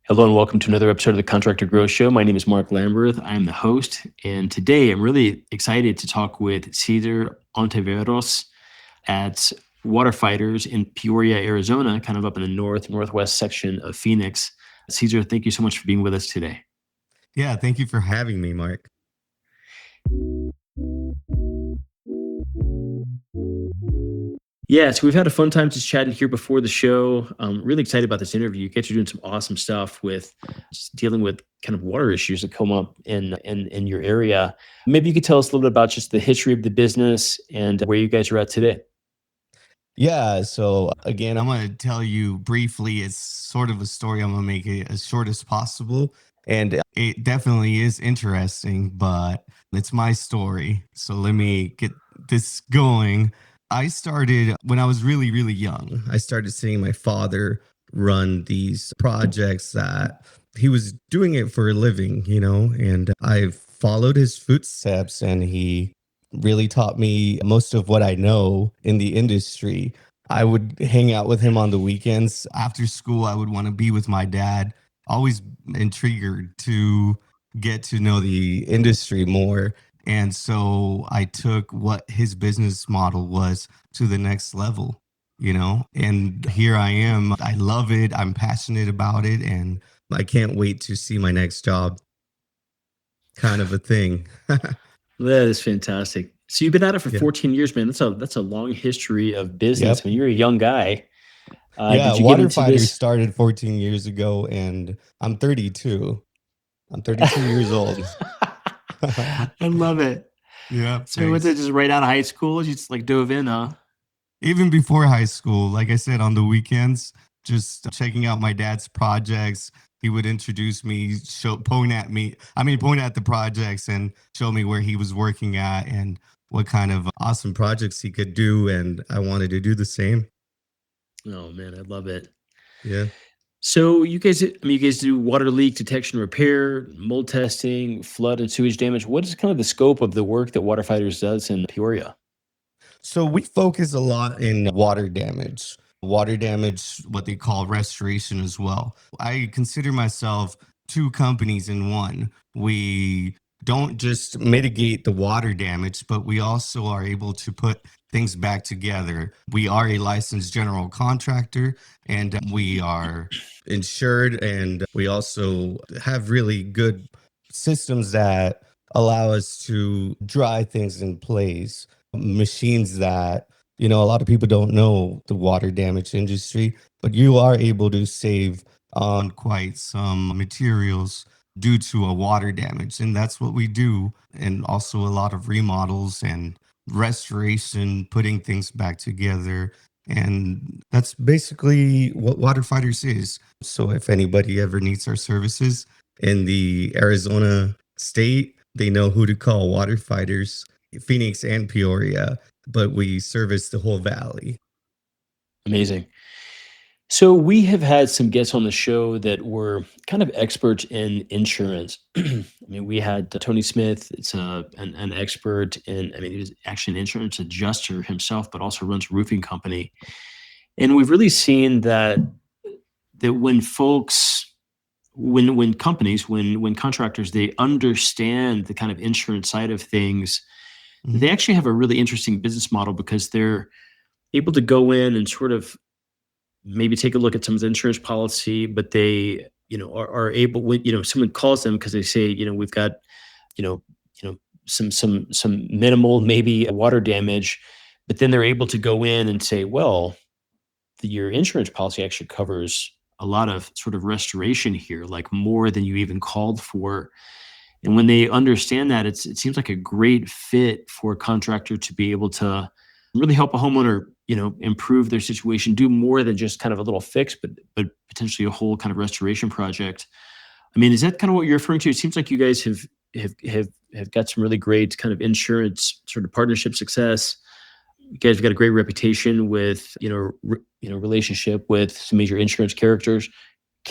Hello and welcome to another episode of the Contractor Growth Show. My name is Mark Lamberth. I am the host, and today I'm really excited to talk with Cesar Ontiveros at Water Fighters in Peoria, Arizona, kind of up in the northwest section of Phoenix. Cesar, thank you so much for being with us today. Yeah, thank you for having me, Mark. Yeah, so we've had a fun time just chatting here before the show. I'm really excited about this interview. You guys are doing some awesome stuff with just dealing with kind of water issues that come up in your area. Maybe you could tell us a little bit about just the history of the business and where you guys are at today. Yeah, so again, I'm going to tell you briefly. It's sort of a story. I'm going to make it as short as possible. And it definitely is interesting, but it's my story. So let me get this going. I started when I was really, really young. I started seeing my father run these projects that he was doing it for a living, and I followed his footsteps, and he really taught me most of what I know in the industry. I would hang out with him on the weekends. After school, I would want to be with my dad. Always intrigued to get to know the industry more. And so I took what his business model was to the next level, and here I am. I love it. I'm passionate about it. And I can't wait to see my next job, kind of a thing. That is fantastic. So you've been at it for Yeah. 14 years, man. That's a long history of business. I Yep. mean, you're a young guy. Yeah, Did you get Water into Fighters this? started 14 years ago, and I'm 32. I'm 32 years old. I love it. Yeah, So was it thanks. just right out of high school? You just like dove in, huh? Even before high school, like I said, on the weekends, just checking out my dad's projects. He would introduce me, point at the projects and show me where he was working at and what kind of awesome projects he could do. And I wanted to do the same. Oh man, I love it. Yeah. So you guys do water leak detection, repair, mold testing, flood and sewage damage. What is kind of the scope of the work that Water Fighters does in Peoria? So we focus a lot in water damage, what they call restoration as well. I consider myself two companies in one. We don't just mitigate the water damage, but we also are able to put things back together. We are a licensed general contractor, and we are insured, and we also have really good systems that allow us to dry things in place, machines that, a lot of people don't know the water damage industry, but you are able to save on quite some materials due to a water damage. And that's what we do. And also a lot of remodels and restoration, putting things back together. And that's basically what Water Fighters is. So if anybody ever needs our services in the Arizona state, they know who to call. Water Fighters, Phoenix and Peoria, but we service the whole valley. Amazing. So we have had some guests on the show that were kind of experts in insurance. I mean, we had Tony Smith. It's an expert in. I mean, he was actually an insurance adjuster himself, but also runs a roofing company. And we've really seen that when folks, when companies, when contractors, they understand the kind of insurance side of things, they Mhm. actually have a really interesting business model because they're able to go in and sort of maybe take a look at someone's insurance policy, but they, are able when, someone calls them because they say, we've got, you know, some minimal, maybe water damage, but then they're able to go in and say, well, your insurance policy actually covers a lot of sort of restoration here, like more than you even called for. And when they understand that, it seems like a great fit for a contractor to be able to really help a homeowner, improve their situation, do more than just kind of a little fix, but potentially a whole kind of restoration project. I mean, is that kind of what you're referring to? It seems like you guys have got some really great kind of insurance sort of partnership success. You guys have got a great reputation with, relationship with some major insurance carriers.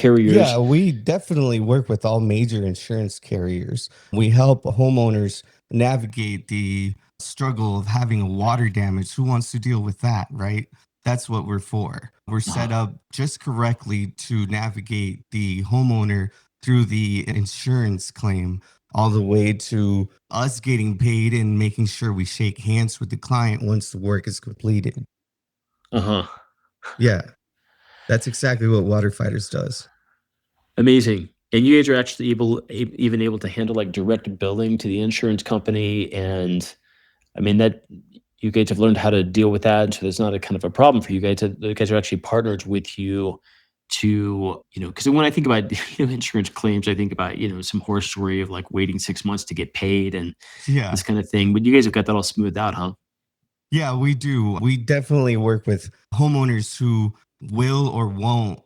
Yeah, we definitely work with all major insurance carriers. We help homeowners navigate the struggle of having a water damage. Who wants to deal with that, right? That's what we're for. We're set Ah, up just correctly to navigate the homeowner through the insurance claim all the way to us getting paid and making sure we shake hands with the client once the work is completed. uh-huh. Yeah, that's exactly what Water Fighters does. Amazing. And you guys are actually even able to handle like direct billing to the insurance company, and I mean that you guys have learned how to deal with that, so there's not a kind of a problem for you guys. You guys are actually partnered with you to, because when I think about insurance claims, I think about some horror story of like waiting 6 months to get paid and Yeah. this kind of thing. But you guys have got that all smoothed out, huh? Yeah, we do. We definitely work with homeowners who will or won't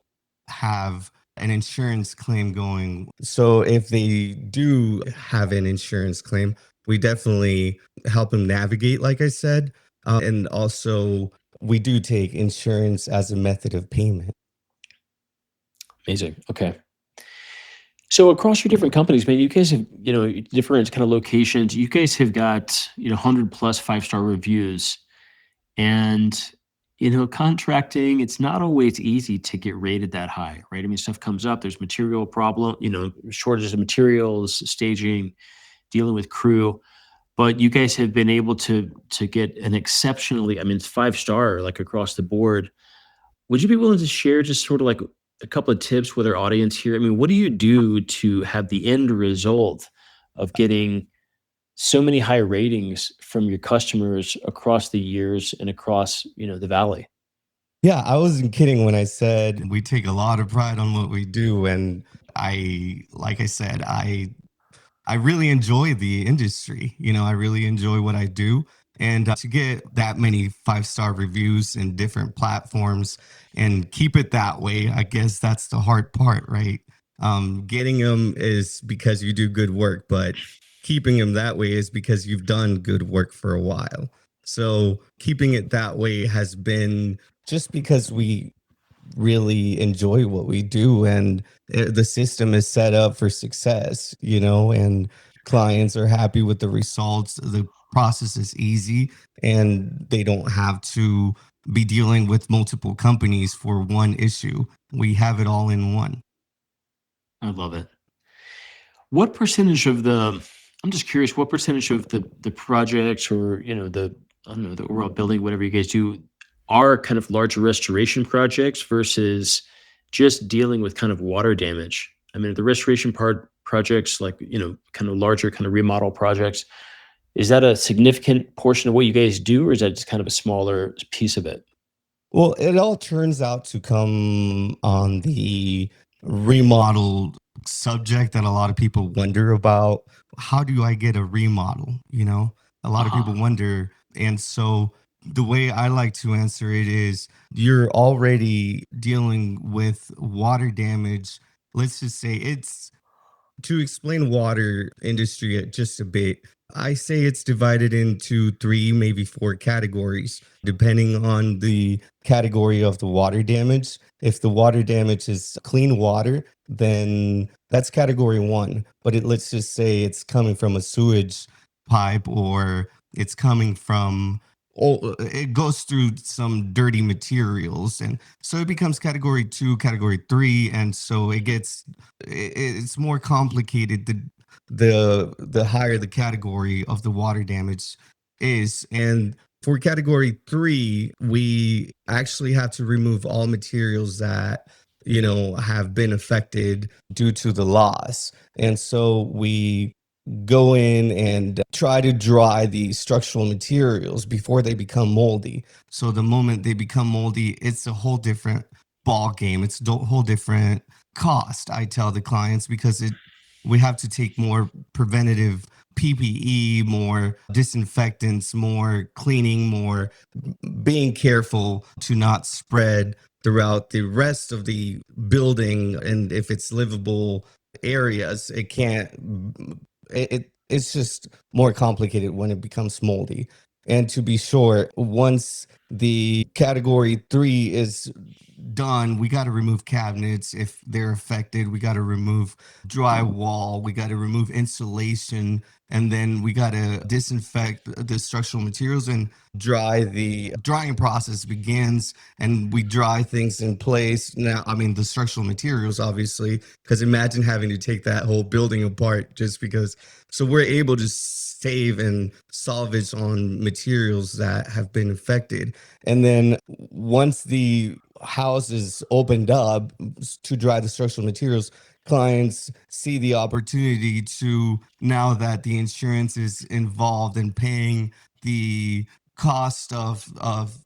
have an insurance claim going. So if they do have an insurance claim, we definitely help them navigate, like I said. And also, we do take insurance as a method of payment. Amazing. Okay. So across your different companies, man, you guys have, different kind of locations. You guys have got, 100 plus 5-star reviews. And, contracting, it's not always easy to get rated that high, right? I mean, stuff comes up, there's material problem, shortages of materials, staging, dealing with crew. But you guys have been able to get an exceptionally, I mean, it's 5-star like across the board. Would you be willing to share just sort of like a couple of tips with our audience here? I mean, what do you do to have the end result of getting so many high ratings from your customers across the years and across, the valley? Yeah, I wasn't kidding when I said we take a lot of pride on what we do. And like I said, I really enjoy the industry. I really enjoy what I do. And to get that many 5-star reviews in different platforms and keep it that way, I guess that's the hard part, right? Getting them is because you do good work, but keeping them that way is because you've done good work for a while. So keeping it that way has been just because we really enjoy what we do, and the system is set up for success, and clients are happy with the results. The process is easy, and they don't have to be dealing with multiple companies for one issue. We have it all in one. I love it. What percentage of the I'm just curious, what percentage of the projects or, I don't know, the overall building, whatever you guys do, are kind of larger restoration projects versus just dealing with kind of water damage? I mean, the restoration projects like, kind of larger kind of remodel projects, is that a significant portion of what you guys do, or is that just kind of a smaller piece of it? Well, it all turns out to come on the remodel subject that a lot of people wonder about. How do I get a remodel? A lot of Uh-huh. people wonder. And so the way I like to answer it is you're already dealing with water damage. Let's just say it's to explain water industry just a bit. I say it's divided into three, maybe four categories, depending on the category of the water damage. If the water damage is clean water, then that's category one. But let's just say it's coming from a sewage pipe, or it's coming from, oh, it goes through some dirty materials. And so it becomes category two, category three. And so it's more complicated the higher the category of the water damage is. And for category three, we actually have to remove all materials that have been affected due to the loss. And so we go in and try to dry the structural materials before they become moldy. So the moment they become moldy, it's a whole different ball game. It's a whole different cost, I tell the clients, because we have to take more preventative PPE, more disinfectants, more cleaning, more being careful to not spread throughout the rest of the building. And if it's livable areas, it can't it's just more complicated when it becomes moldy. And to be sure, once the category three is done, we got to remove cabinets if they're affected. We got to remove drywall. We got to remove insulation. And then we got to disinfect the structural materials and the drying process begins, and we dry things in place. Now, I mean, the structural materials, obviously, because imagine having to take that whole building apart just because. So we're able to save and salvage on materials that have been affected. And then once the house is opened up to dry the structural materials, clients see the opportunity to, now that the insurance is involved in paying the cost of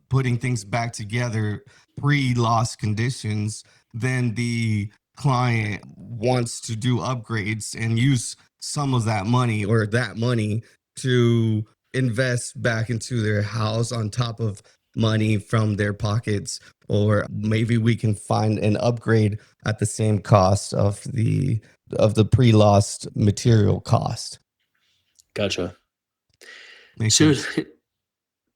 putting things back together pre-loss conditions, then the client wants to do upgrades and use some of that money, or that money, to invest back into their house on top of money from their pockets. Or maybe we can find an upgrade at the same cost of the pre-lost material cost. Gotcha. Makes So sense.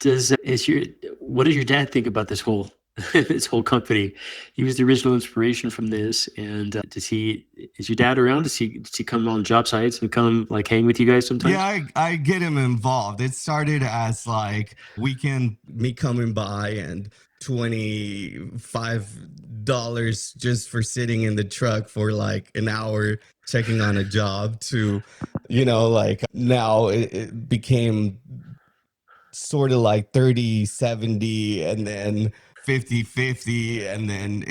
does is your what does your dad think about this whole this whole company? He was the original inspiration from this, and does he is your dad around? Does he come on job sites and come like hang with you guys Yeah, sometimes? I get him involved. It started as like weekend me coming by and $25 just for sitting in the truck for like an hour checking on a job, to, like now it became sort of like 30-70, and then 50-50, and then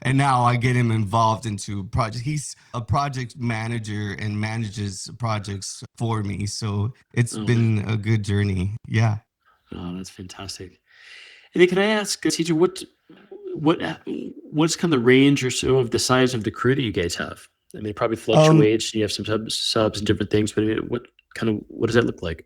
and now I get him involved into projects. He's a project manager and manages projects for me, so it's Oh man, been a good journey. Yeah. oh that's fantastic. And then can I ask, Cesar, what what's kind of the range or so of the size of the crew that you guys have? I mean, it probably um fluctuates. You have some subs and different things, but I mean, what does that look like?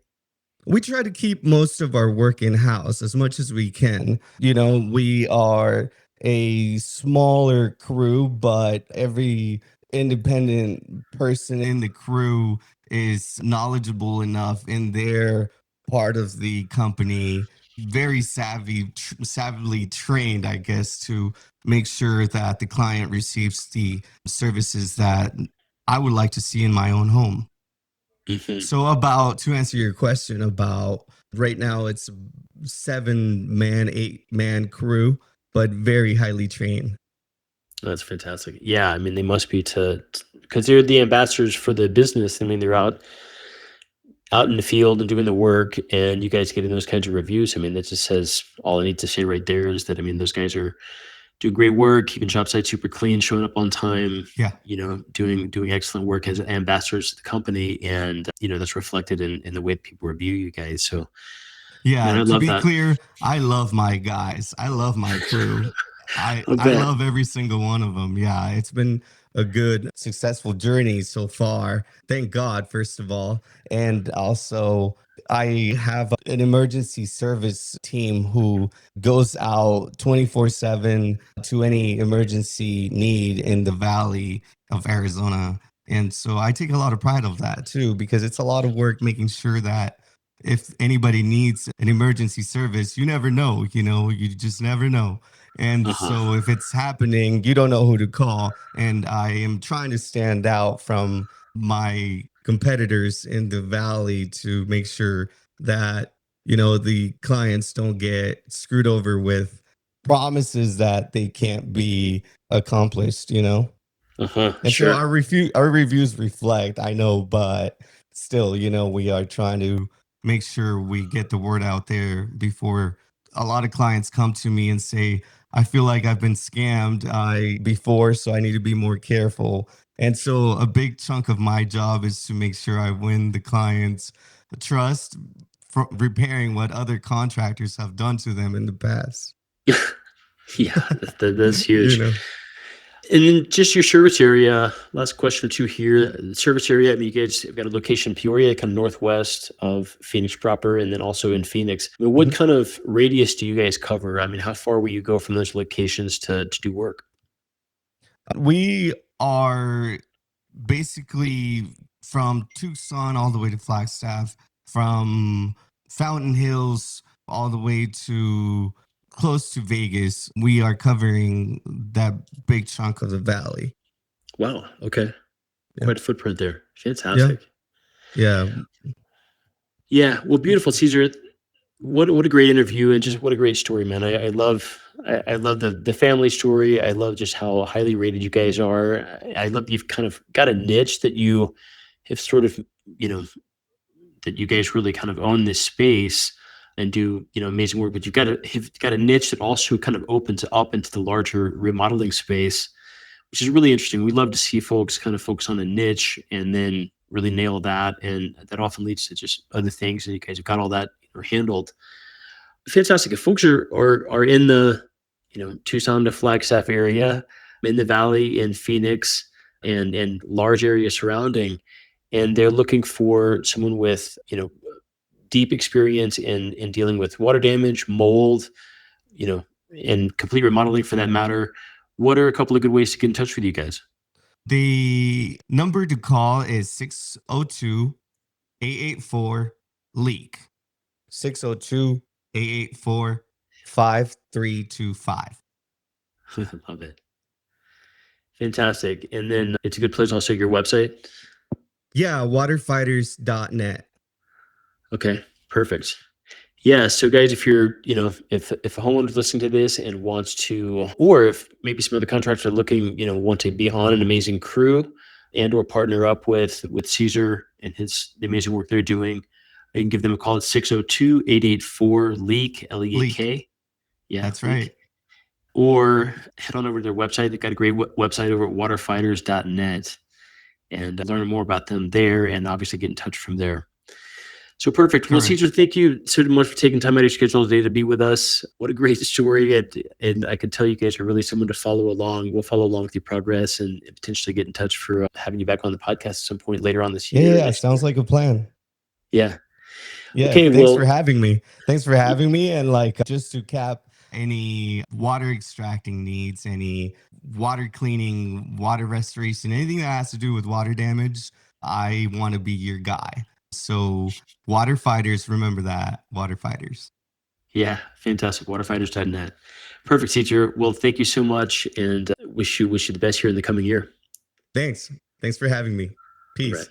we try to keep most of our work in house as much as we can. We are a smaller crew, but every independent person in the crew is knowledgeable enough in their part of the company, very savvily trained, I guess, to make sure that the client receives the services that I would like to see in my own home. Hmm. So, about to answer your question, about right now, it's 7-man, 8-man crew, but very highly trained. That's fantastic. Yeah, I mean, they must be to because they're the ambassadors for the business. I mean, they're out in the field and doing the work, and you guys getting those kinds of reviews. I mean, that just says all I need to say right there is that I mean, those guys are doing great work, keeping job sites super clean, showing up on time. Yeah. Doing excellent work as ambassadors to the company, and that's reflected in the way that people review you guys. So, man, Yeah, I to love be that. clear, I love my guys. I love my crew. I I I bet. love every single one of them. Yeah, it's been a good, successful journey so far. Thank God, first of all. And also, I have an emergency service team who goes out 24/7 to any emergency need in the valley of Arizona. And so I take a lot of pride of that too, because it's a lot of work making sure that if anybody needs an emergency service, you never know, you just never know. And Uh huh. so if it's happening, you don't know who to call. And I am trying to stand out from my competitors in the valley to make sure that, the clients don't get screwed over with promises that they can't be accomplished. Uh huh. And so Sure. our reviews reflect, I know, but still, we are trying to make sure we get the word out there before a lot of clients come to me and say, I feel like I've been scammed before, so I need to be more careful. And so a big chunk of my job is to make sure I win the client's trust for repairing what other contractors have done to them in the past. Yeah, that's you huge. know. And then just your service area. Last question or two here. The service area. I mean, you guys have got a location in Peoria, kind of northwest of Phoenix proper, and then also in Phoenix. I mean, what Mhm. kind of radius do you guys cover? I mean, how far will you go from those locations to do work? We are basically from Tucson all the way to Flagstaff, from Fountain Hills all the way to close to Vegas. We are covering that big chunk of the valley. Wow. Okay. Yeah. Quite a footprint there. Yeah. Fantastic. Yeah. Yeah. Well, beautiful, Caesar. What a great interview, and just what a great story, man. I love the family story. I love just how highly rated you guys are. I love you've kind of got a niche that you have sort of, you know, that you guys really kind of own this space and do, amazing work. But you've got a niche that also kind of opens up into the larger remodeling space, which is really interesting. We love to see folks kind of focus on a niche and then really nail that, and that often leads to just other things. And you guys have got all that handled. Fantastic. If folks are in the Tucson to Flagstaff area, in the Valley, in Phoenix, and large areas surrounding, and they're looking for someone with deep experience in dealing with water damage, mold, you know, and complete remodeling for that matter, what are a couple of good ways to get in touch with you guys? The number to call is 602-884-LEAK. 602-884-5325. Love it. Fantastic. And then it's a good place also your website. Yeah, waterfighters.net. Okay, perfect. Yeah. So guys, if you're, if a homeowner's listening to this and wants to, or if maybe some other contractors are looking, want to be on an amazing crew and or partner up with Cesar and the amazing work they're doing, you can give them a call at 602-884-LEAK, LEAK. Yeah. That's LEAK. right. Or head on over to their website. They've got a great website over at waterfighters.net and learn more about them there, and obviously get in touch from there. So perfect. Well, Correct. Cesar, thank you so much for taking time out of your schedule today to be with us. What a great story. And I can tell you guys are really someone to follow along. We'll follow along with your progress and potentially get in touch for having you back on the podcast at some point later on this year. Yeah, sounds like a plan. Yeah. Yeah. Okay, Thanks for having me. And just to cap any water extracting needs, any water cleaning, water restoration, anything that has to do with water damage, I want to be your guy. So water fighters, remember that, water fighters. Yeah, fantastic. Waterfighters.net. Perfect, Cesar. Well, thank you so much, and wish you the best here in the coming year. Thanks for having me. Peace. All right.